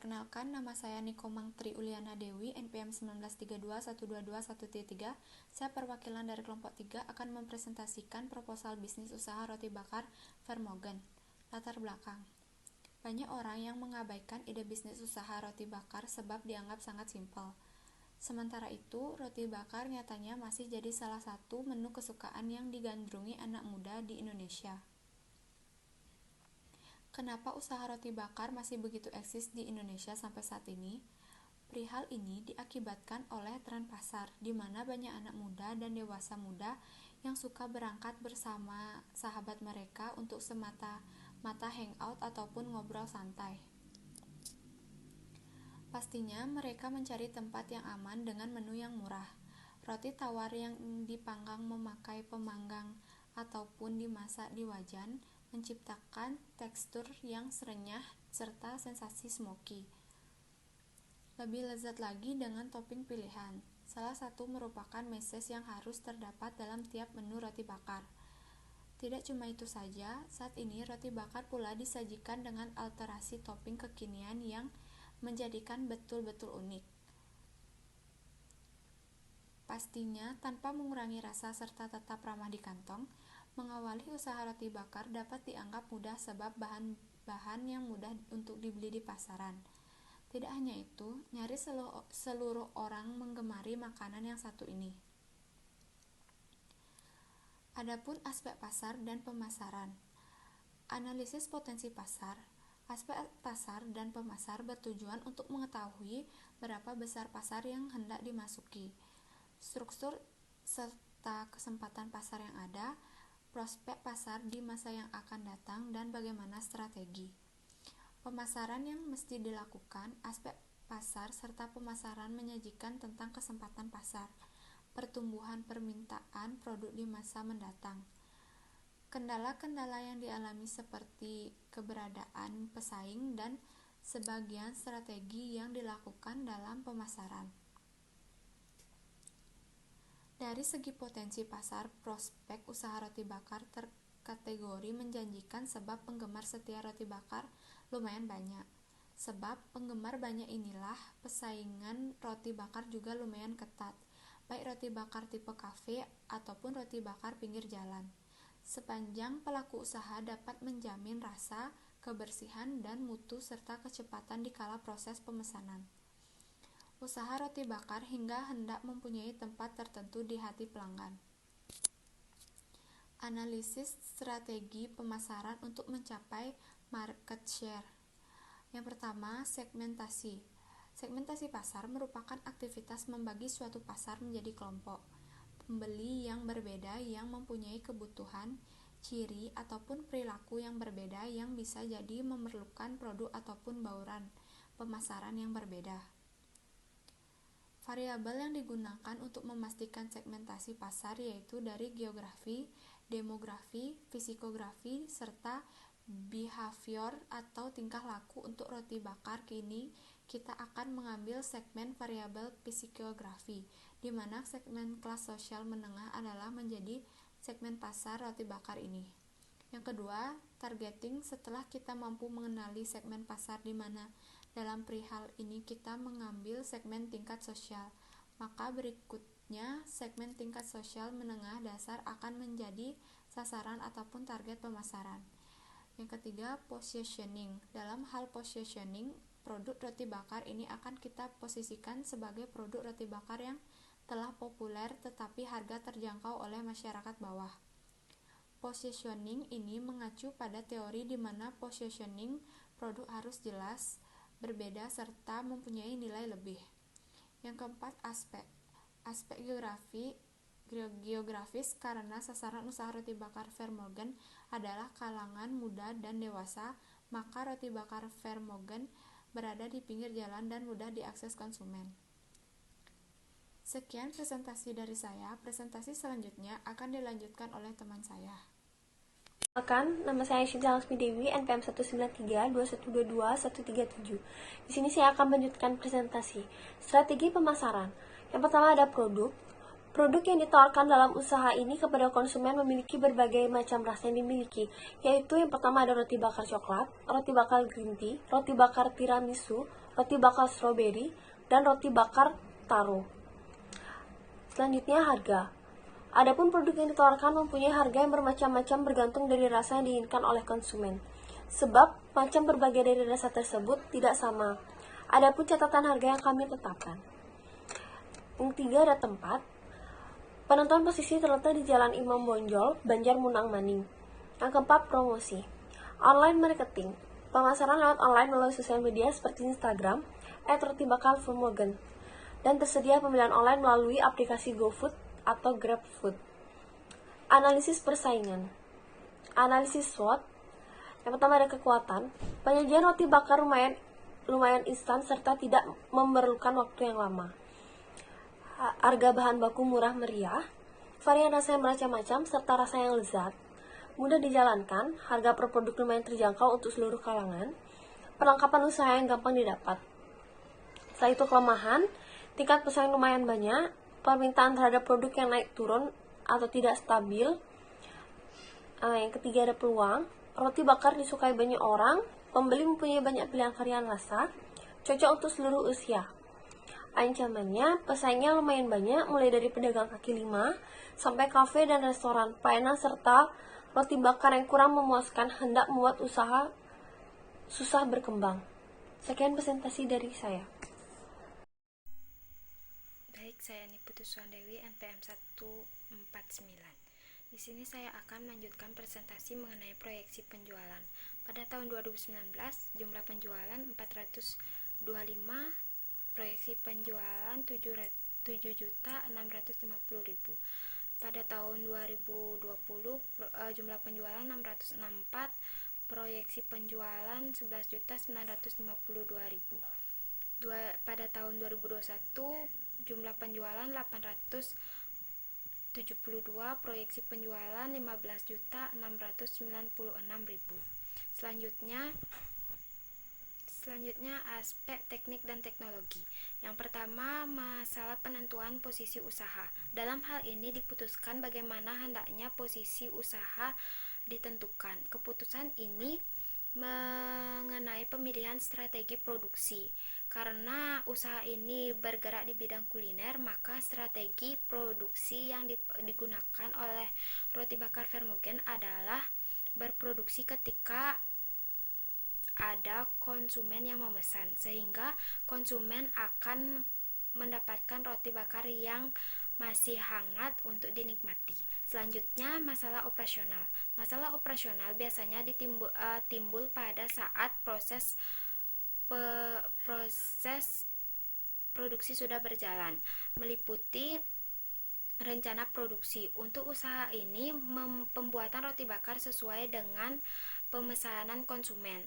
Perkenalkan, nama saya Nikomang Tri Uliana Dewi, NPM 1932122123. Saya perwakilan dari kelompok 3 akan mempresentasikan proposal bisnis usaha roti bakar Vermogen. Latar belakang. Banyak orang yang mengabaikan ide bisnis usaha roti bakar sebab dianggap sangat simpel. Sementara itu, roti bakar nyatanya masih jadi salah satu menu kesukaan yang digandrungi anak muda di Indonesia. Kenapa usaha roti bakar masih begitu eksis di Indonesia sampai saat ini? Perihal ini diakibatkan oleh tren pasar, di mana banyak anak muda dan dewasa muda yang suka berangkat bersama sahabat mereka untuk semata-mata hangout ataupun ngobrol santai. Pastinya mereka mencari tempat yang aman dengan menu yang murah. Roti tawar yang dipanggang memakai pemanggang ataupun dimasak di wajan menciptakan tekstur yang renyah serta sensasi smoky. Lebih lezat lagi dengan topping pilihan. Salah satu merupakan meses yang harus terdapat dalam tiap menu roti bakar. Tidak cuma itu saja, saat ini roti bakar pula disajikan dengan alterasi topping kekinian yang menjadikan betul-betul unik. Pastinya tanpa mengurangi rasa serta tetap ramah di kantong. Mengawali usaha roti bakar dapat dianggap mudah sebab bahan-bahan yang mudah untuk dibeli di pasaran. Tidak hanya itu, nyaris seluruh orang menggemari makanan yang satu ini. Adapun aspek pasar dan pemasaran. Analisis potensi pasar. Aspek pasar dan pemasar bertujuan untuk mengetahui berapa besar pasar yang hendak dimasuki, struktur serta kesempatan pasar yang ada, prospek pasar di masa yang akan datang, dan bagaimana strategi pemasaran yang mesti dilakukan. Aspek pasar serta pemasaran menyajikan tentang kesempatan pasar, pertumbuhan permintaan produk di masa mendatang, kendala-kendala yang dialami seperti keberadaan pesaing, dan sebagian strategi yang dilakukan dalam pemasaran. Dari segi potensi pasar, prospek usaha roti bakar terkategori menjanjikan sebab penggemar setia roti bakar lumayan banyak. Sebab penggemar banyak inilah persaingan roti bakar juga lumayan ketat, baik roti bakar tipe kafe ataupun roti bakar pinggir jalan. Sepanjang pelaku usaha dapat menjamin rasa, kebersihan, dan mutu serta kecepatan di kala proses pemesanan. Usaha roti bakar hingga hendak mempunyai tempat tertentu di hati pelanggan. Analisis strategi pemasaran untuk mencapai market share. Yang pertama, segmentasi. Segmentasi pasar merupakan aktivitas membagi suatu pasar menjadi kelompok pembeli yang berbeda yang mempunyai kebutuhan, ciri, ataupun perilaku yang berbeda yang bisa jadi memerlukan produk ataupun bauran pemasaran yang berbeda. Variabel yang digunakan untuk memastikan segmentasi pasar yaitu dari geografi, demografi, fisikografi, serta behavior atau tingkah laku. Untuk roti bakar kini kita akan mengambil segmen variabel psikografi, di mana segmen kelas sosial menengah adalah menjadi segmen pasar roti bakar ini. Yang kedua, targeting. Setelah kita mampu mengenali segmen pasar di mana dalam perihal ini kita mengambil segmen tingkat sosial, maka berikutnya segmen tingkat sosial menengah dasar akan menjadi sasaran ataupun target pemasaran. Yang ketiga, positioning. Dalam hal positioning, produk roti bakar ini akan kita posisikan sebagai produk roti bakar yang telah populer tetapi harga terjangkau oleh masyarakat bawah. Positioning ini mengacu pada teori di mana positioning produk harus jelas, berbeda, serta mempunyai nilai lebih. Yang keempat, aspek geografis. Karena sasaran usaha roti bakar Vermogen adalah kalangan muda dan dewasa, maka roti bakar Vermogen berada di pinggir jalan dan mudah diakses konsumen. Sekian presentasi dari saya. Presentasi selanjutnya akan dilanjutkan oleh teman saya. Perkenalkan, nama saya Shinza Lasmi Dewi, NPM 19321222137. Di sini saya akan melanjutkan presentasi strategi pemasaran. Yang pertama ada produk. Produk yang ditawarkan dalam usaha ini kepada konsumen memiliki berbagai macam rasa yang dimiliki, yaitu yang pertama ada roti bakar coklat, roti bakar green tea, roti bakar tiramisu, roti bakar stroberi, dan roti bakar taro. Selanjutnya harga. Adapun produk yang ditawarkan mempunyai harga yang bermacam-macam bergantung dari rasa yang diinginkan oleh konsumen. Sebab macam berbagai dari rasa tersebut tidak sama. Adapun catatan harga yang kami tetapkan. Yang ketiga ada tempat. Penentuan posisi terletak di Jalan Imam Bonjol, Banjar Munang Maning. Yang keempat, promosi. Online marketing. Pemasaran lewat online melalui sosial media seperti Instagram, @rotibakar_vermogen. Dan tersedia pembelian online melalui aplikasi GoFood atau GrabFood. Analisis persaingan. Analisis SWOT. Yang pertama ada kekuatan. Penyajian roti bakar lumayan instan serta tidak memerlukan waktu yang lama. Harga bahan baku murah meriah, varian rasa yang bermacam-macam serta rasa yang lezat, mudah dijalankan, harga per produk lumayan terjangkau untuk seluruh kalangan, perlengkapan usaha yang gampang didapat. Setelah itu kelemahan, tingkat pesaing lumayan banyak, permintaan terhadap produk yang naik turun atau tidak stabil. Yang ketiga ada peluang, roti bakar disukai banyak orang, pembeli mempunyai banyak pilihan varian rasa, cocok untuk seluruh usia. Ancamannya, pesaingnya lumayan banyak, mulai dari pedagang kaki lima sampai kafe dan restoran, pelayanan serta roti bakar yang kurang memuaskan hendak membuat usaha susah berkembang. Sekian presentasi dari saya. Baik, saya Niputu Suandewi, NPM 149. Di sini saya akan melanjutkan presentasi mengenai proyeksi penjualan. Pada tahun 2019, jumlah penjualan 425, proyeksi penjualan 7.650.000. Pada tahun 2020, jumlah penjualan 664, proyeksi penjualan 11.952.000. Pada tahun 2021, jumlah penjualan 872, proyeksi penjualan 15.696.000. Selanjutnya aspek teknik dan teknologi. Yang pertama, masalah penentuan posisi usaha. Dalam hal ini diputuskan bagaimana hendaknya posisi usaha ditentukan. Keputusan ini mengenai pemilihan strategi produksi. Karena usaha ini bergerak di bidang kuliner, maka strategi produksi yang digunakan oleh Roti Bakar Vermogen adalah berproduksi ketika ada konsumen yang memesan, sehingga konsumen akan mendapatkan roti bakar yang masih hangat untuk dinikmati. Selanjutnya, masalah operasional. Masalah operasional biasanya timbul pada saat proses produksi sudah berjalan, meliputi rencana produksi. Untuk usaha ini, pembuatan roti bakar sesuai dengan pemesanan konsumen.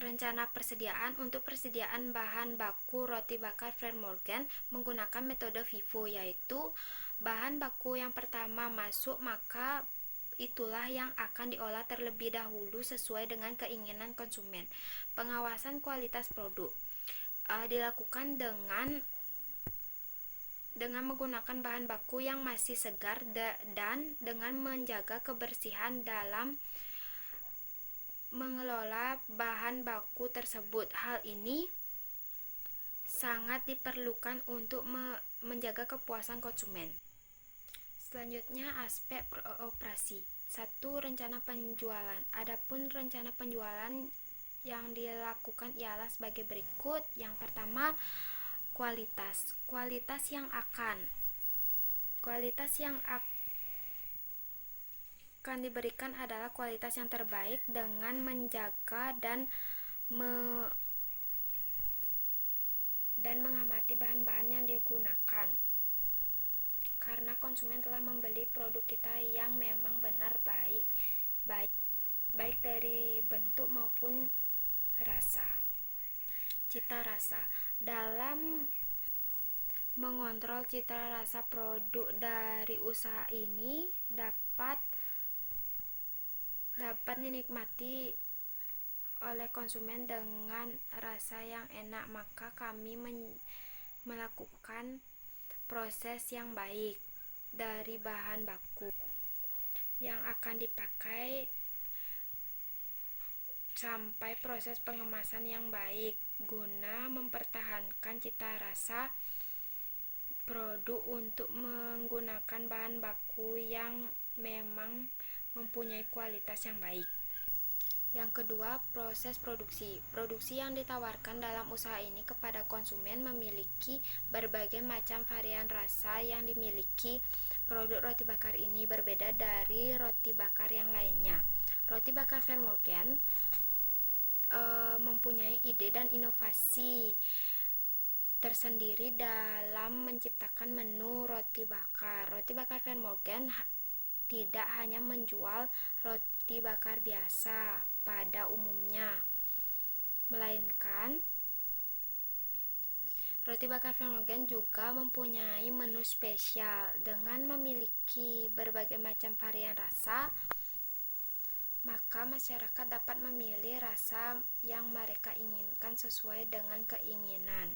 Rencana persediaan. Untuk persediaan bahan baku roti bakar Vermogen menggunakan metode FIFO, yaitu bahan baku yang pertama masuk maka itulah yang akan diolah terlebih dahulu sesuai dengan keinginan konsumen. Pengawasan kualitas produk dilakukan dengan menggunakan bahan baku yang masih segar dan dengan menjaga kebersihan dalam mengelola bahan baku tersebut. Hal ini sangat diperlukan untuk menjaga kepuasan konsumen. Selanjutnya, aspek operasi. 1. Rencana penjualan. Adapun rencana penjualan yang dilakukan ialah sebagai berikut. Yang pertama, kualitas. Kualitas yang akan diberikan adalah kualitas yang terbaik dengan menjaga dan mengamati bahan-bahan yang digunakan, karena konsumen telah membeli produk kita yang memang benar baik dari bentuk maupun rasa. Cita rasa. Dalam mengontrol cita rasa produk dari usaha ini dapat dinikmati oleh konsumen dengan rasa yang enak, maka kami melakukan proses yang baik dari bahan baku yang akan dipakai sampai proses pengemasan yang baik guna mempertahankan cita rasa produk untuk menggunakan bahan baku yang memang mempunyai kualitas yang baik. Yang kedua, proses produksi. Produksi yang ditawarkan dalam usaha ini kepada konsumen memiliki berbagai macam varian rasa yang dimiliki. Produk roti bakar ini berbeda dari roti bakar yang lainnya. Roti bakar Vermorgen mempunyai ide dan inovasi tersendiri dalam menciptakan menu roti bakar. Roti bakar Vermorgen tidak hanya menjual roti bakar biasa pada umumnya, melainkan roti bakar Vermorgen juga mempunyai menu spesial. Dengan memiliki berbagai macam varian rasa, maka masyarakat dapat memilih rasa yang mereka inginkan sesuai dengan keinginan.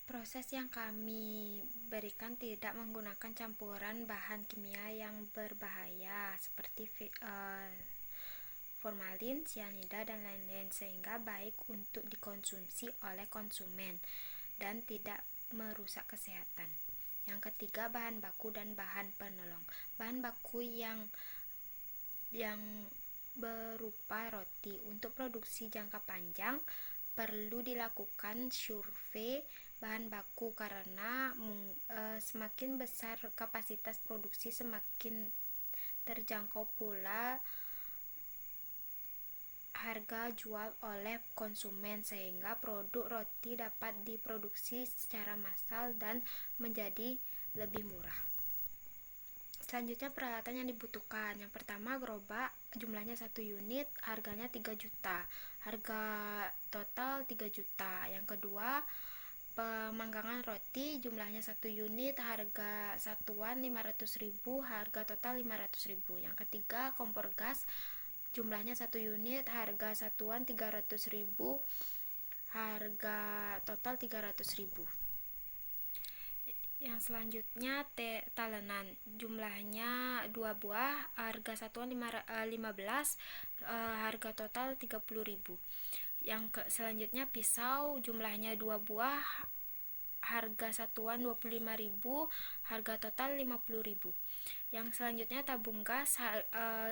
Proses yang kami berikan tidak menggunakan campuran bahan kimia yang berbahaya seperti formalin, sianida, dan lain-lain, sehingga baik untuk dikonsumsi oleh konsumen dan tidak merusak kesehatan. Yang ketiga, bahan baku dan bahan penolong. Bahan baku yang berupa roti. Untuk produksi jangka panjang perlu dilakukan survei bahan baku karena semakin besar kapasitas produksi semakin terjangkau pula harga jual oleh konsumen, sehingga produk roti dapat diproduksi secara massal dan menjadi lebih murah. Selanjutnya, peralatan yang dibutuhkan. Yang pertama, gerobak, jumlahnya 1 unit, harganya 3 juta. Harga total 3 juta. Yang kedua, pemanggangan roti, jumlahnya 1 unit, harga satuan 500.000, harga total 500.000. Yang ketiga, kompor gas, jumlahnya 1 unit, harga satuan 300.000, harga total 300.000. Yang selanjutnya, talenan, jumlahnya 2 buah, harga satuan 15, harga total 30.000. Yang selanjutnya, pisau, jumlahnya 2 buah, harga satuan 25.000, harga total 50.000. Yang selanjutnya, tabung gas,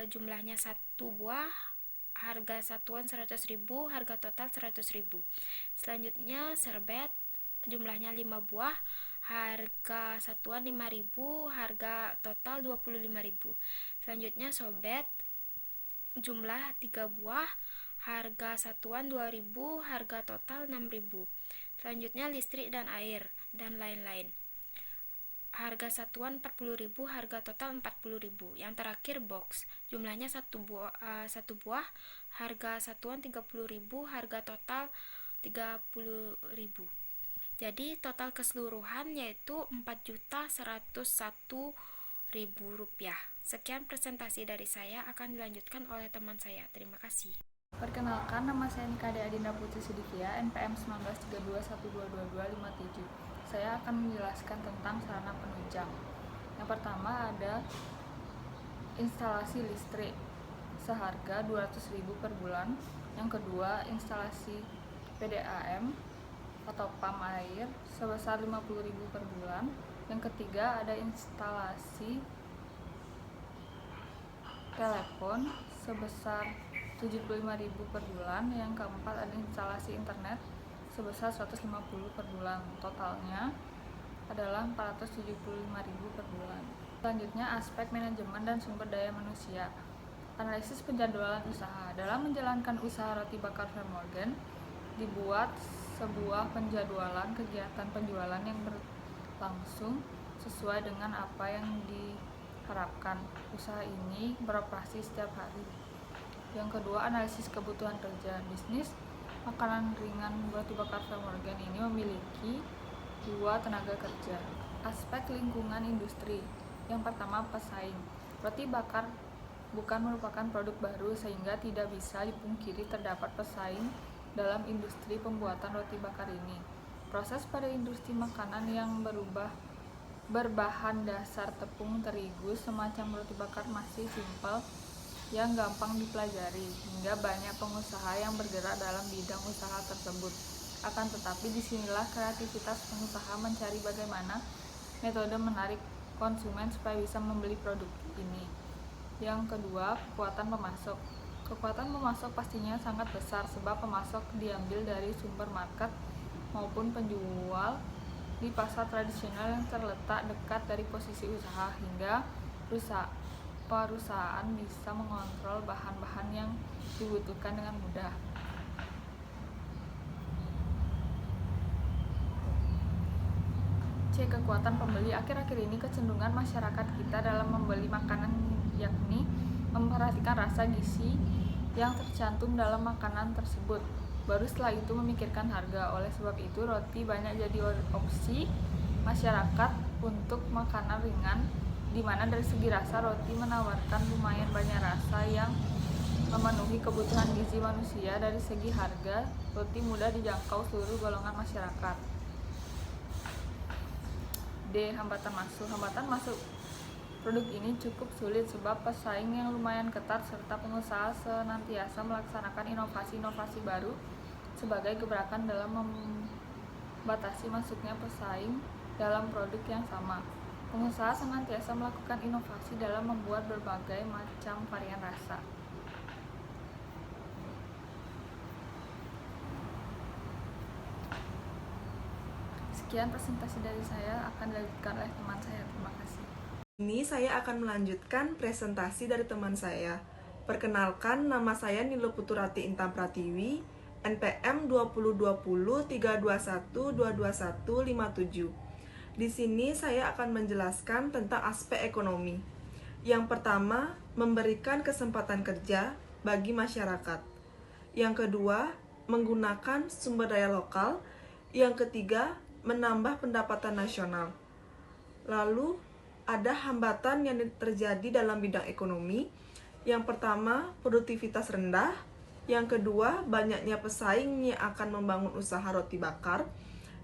jumlahnya 1 buah, harga satuan 100.000, harga total 100.000. Selanjutnya, serbet, jumlahnya 5 buah, harga satuan 5.000, harga total 25.000. Selanjutnya, sobet, jumlah 3 buah, harga satuan 2.000, harga total 6.000. Selanjutnya, listrik dan air dan lain-lain, harga satuan 40.000, harga total 40.000. Yang terakhir, box, jumlahnya 1 buah, harga satuan 30.000, harga total 30.000. Jadi total keseluruhan yaitu Rp4.101.000. Sekian presentasi dari saya, akan dilanjutkan oleh teman saya. Terima kasih. Perkenalkan, nama saya Nikade Adinda Putri Sidivia, NPM 1932122257. Saya akan menjelaskan tentang sarana penunjang. Yang pertama ada instalasi listrik seharga 200.000 per bulan. Yang kedua, instalasi PDAM atau pam air sebesar 50.000 per bulan. Yang ketiga, ada instalasi telepon sebesar 75.000 per bulan. Yang keempat, ada instalasi internet sebesar 150 per bulan. Totalnya adalah 475.000 per bulan. Selanjutnya, aspek manajemen dan sumber daya manusia. Analisis penjadwalan usaha. Dalam menjalankan usaha roti bakar Vermorgen, dibuat sebuah penjadwalan kegiatan penjualan yang berlangsung sesuai dengan apa yang diharapkan. Usaha ini beroperasi setiap hari. Yang kedua, analisis kebutuhan kerja. Bisnis makanan ringan roti bakar Vermorgen ini memiliki 2 tenaga kerja. Aspek lingkungan industri. Yang pertama, pesaing. Roti bakar bukan merupakan produk baru, sehingga tidak bisa dipungkiri terdapat pesaing dalam industri pembuatan roti bakar ini. Proses pada industri makanan yang berbahan dasar tepung terigu semacam roti bakar masih simpel yang gampang dipelajari, hingga banyak pengusaha yang bergerak dalam bidang usaha tersebut. Akan tetapi disinilah kreativitas pengusaha mencari bagaimana metode menarik konsumen supaya bisa membeli produk ini. Yang kedua, kekuatan pemasok. Kekuatan pemasok pastinya sangat besar sebab pemasok diambil dari sumber market maupun penjual di pasar tradisional yang terletak dekat dari posisi usaha, hingga perusahaan bisa mengontrol bahan-bahan yang dibutuhkan dengan mudah. C. Kekuatan pembeli. Akhir-akhir ini kecenderungan masyarakat kita dalam membeli makanan yakni memperhatikan rasa gizi yang tercantum dalam makanan tersebut. Baru setelah itu memikirkan harga. Oleh sebab itu roti banyak jadi opsi masyarakat untuk makanan ringan, di mana dari segi rasa roti menawarkan lumayan banyak rasa yang memenuhi kebutuhan gizi manusia. Dari segi harga, roti mudah dijangkau seluruh golongan masyarakat. D. Hambatan masuk. Hambatan masuk produk ini cukup sulit sebab pesaing yang lumayan ketat serta pengusaha senantiasa melaksanakan inovasi-inovasi baru sebagai gebrakan dalam membatasi masuknya pesaing dalam produk yang sama. Pengusaha senantiasa melakukan inovasi dalam membuat berbagai macam varian rasa. Sekian presentasi dari saya, akan dilanjutkan oleh teman saya. Terima kasih. Ini saya akan melanjutkan presentasi dari teman saya. Perkenalkan, nama saya Nilo Puturati Intan Pratiwi, NPM 2020-321-22157. Di sini saya akan menjelaskan tentang aspek ekonomi. Yang pertama, memberikan kesempatan kerja bagi masyarakat. Yang kedua, menggunakan sumber daya lokal. Yang ketiga, menambah pendapatan nasional. Lalu, ada hambatan yang terjadi dalam bidang ekonomi. Yang pertama, produktivitas rendah. Yang kedua, banyaknya pesaing yang akan membangun usaha roti bakar.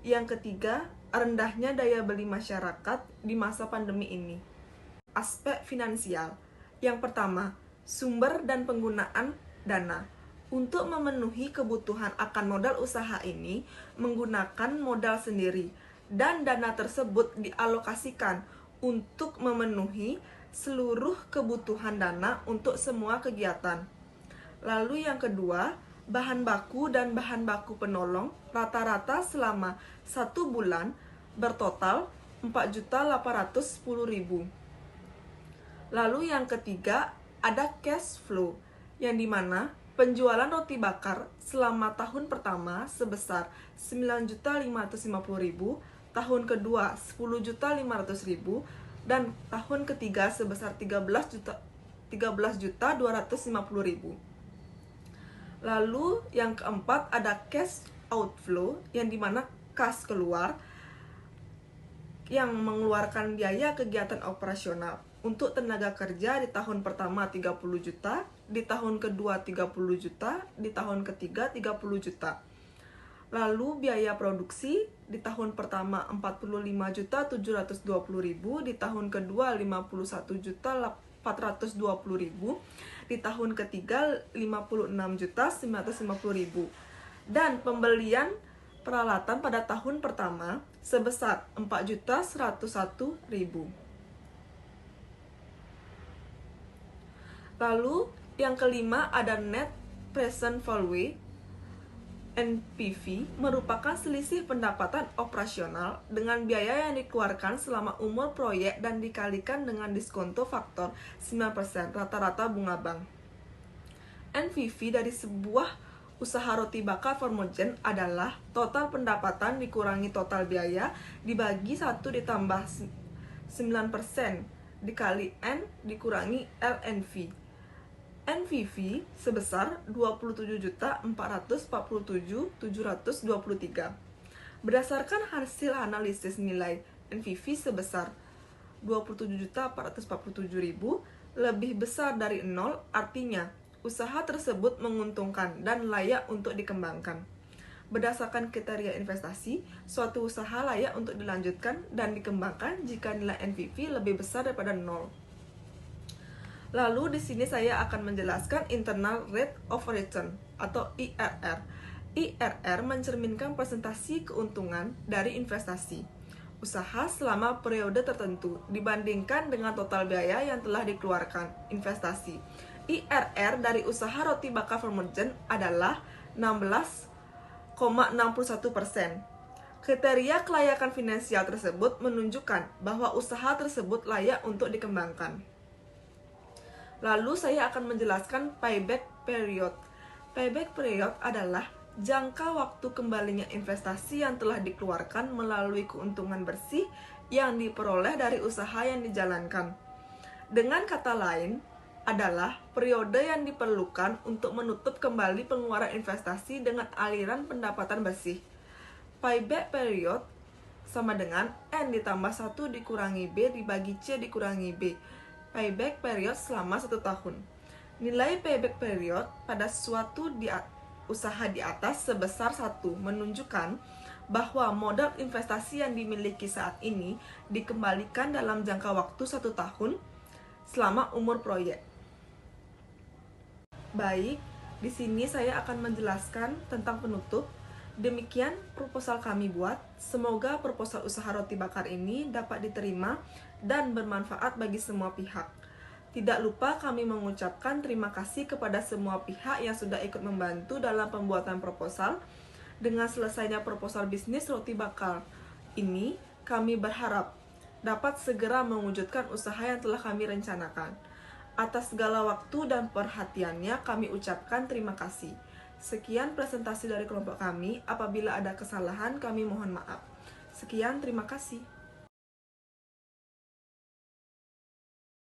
Yang ketiga, rendahnya daya beli masyarakat di masa pandemi ini. Aspek finansial. Yang pertama, sumber dan penggunaan dana. Untuk memenuhi kebutuhan akan modal usaha ini menggunakan modal sendiri, dan dana tersebut dialokasikan untuk memenuhi seluruh kebutuhan dana untuk semua kegiatan. Lalu yang kedua, bahan baku dan bahan baku penolong rata-rata selama 1 bulan bertotal 4.810.000. Lalu yang ketiga, ada cash flow, yang dimana penjualan roti bakar selama tahun pertama sebesar 9.550.000, tahun kedua 10.500.000, dan tahun ketiga sebesar 13.250.000. Lalu yang keempat ada cash outflow, yang dimana kas keluar yang mengeluarkan biaya kegiatan operasional. Untuk tenaga kerja di tahun pertama 30 juta, di tahun kedua 30 juta, di tahun ketiga 30 juta. Lalu biaya produksi di tahun pertama 45.720.000, di tahun kedua 51.420.000, di tahun ketiga 56.950.000. Dan pembelian peralatan pada tahun pertama sebesar 4.101.000. Lalu yang kelima ada net present value, NPV, merupakan selisih pendapatan operasional dengan biaya yang dikeluarkan selama umur proyek dan dikalikan dengan diskonto faktor 9% rata-rata bunga bank. NPV dari sebuah usaha roti bakar Formogen adalah total pendapatan dikurangi total biaya dibagi 1 ditambah 9% dikali N dikurangi LNV. NPV sebesar 27.447.723. Berdasarkan hasil analisis nilai NPV sebesar 27.447.000 lebih besar dari 0, artinya usaha tersebut menguntungkan dan layak untuk dikembangkan. Berdasarkan kriteria investasi, suatu usaha layak untuk dilanjutkan dan dikembangkan jika nilai NPV lebih besar daripada 0. Lalu di sini saya akan menjelaskan internal rate of return atau IRR. IRR mencerminkan presentasi keuntungan dari investasi usaha selama periode tertentu dibandingkan dengan total biaya yang telah dikeluarkan investasi. IRR dari usaha roti bakar Formerjen adalah 16,61%. Kriteria kelayakan finansial tersebut menunjukkan bahwa usaha tersebut layak untuk dikembangkan. Lalu saya akan menjelaskan payback period. Payback period adalah jangka waktu kembalinya investasi yang telah dikeluarkan melalui keuntungan bersih yang diperoleh dari usaha yang dijalankan. Dengan kata lain, adalah periode yang diperlukan untuk menutup kembali pengeluaran investasi dengan aliran pendapatan bersih. Payback period sama dengan N ditambah 1 dikurangi B dibagi C dikurangi B. Payback period selama 1 tahun. Nilai payback period pada suatu usaha di atas sebesar 1 menunjukkan bahwa modal investasi yang dimiliki saat ini dikembalikan dalam jangka waktu 1 tahun selama umur proyek. Baik, di sini saya akan menjelaskan tentang penutup. Demikian proposal kami buat. Semoga proposal usaha roti bakar ini dapat diterima dan bermanfaat bagi semua pihak. Tidak lupa kami mengucapkan terima kasih kepada semua pihak yang sudah ikut membantu dalam pembuatan proposal. Dengan selesainya proposal bisnis roti bakar ini, kami berharap dapat segera mewujudkan usaha yang telah kami rencanakan. Atas segala waktu dan perhatiannya kami ucapkan terima kasih. Sekian presentasi dari kelompok kami. Apabila ada kesalahan, kami mohon maaf. Sekian, terima kasih.